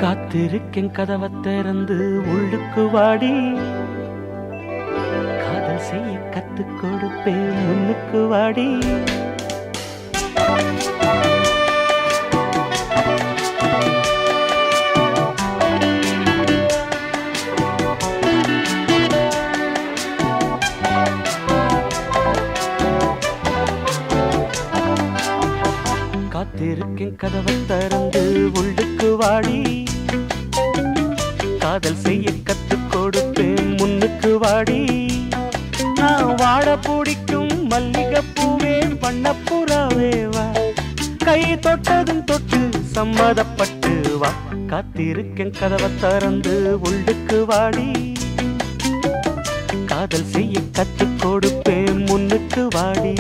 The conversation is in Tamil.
காத்திருக்கேன் கதவை திறந்து உள்ளுக்கு வாடி, காதல் செய்ய கத்துக் கொடுப்பேன் முன்னுக்கு வாடி. காத்திருக்கேன் கதவை திறந்து உள்ளுக்கு வாடி, காதல் செய்ய கத்துக் கொடுப்பேன் முன்னுக்கு வாடி. நான் வாழ பிடிக்கும் மல்லிகை பூவே வண்ணப்புறாவே வா, கை தொட்டதும் தொட்டு சம்மதப்பட்டு வா. காத்திருக்கேன் கதவை திறந்து உள்ளுக்கு வாடி, காதல் செய்ய கத்துக் கொடுப்பேன் முன்னுக்கு வாடி.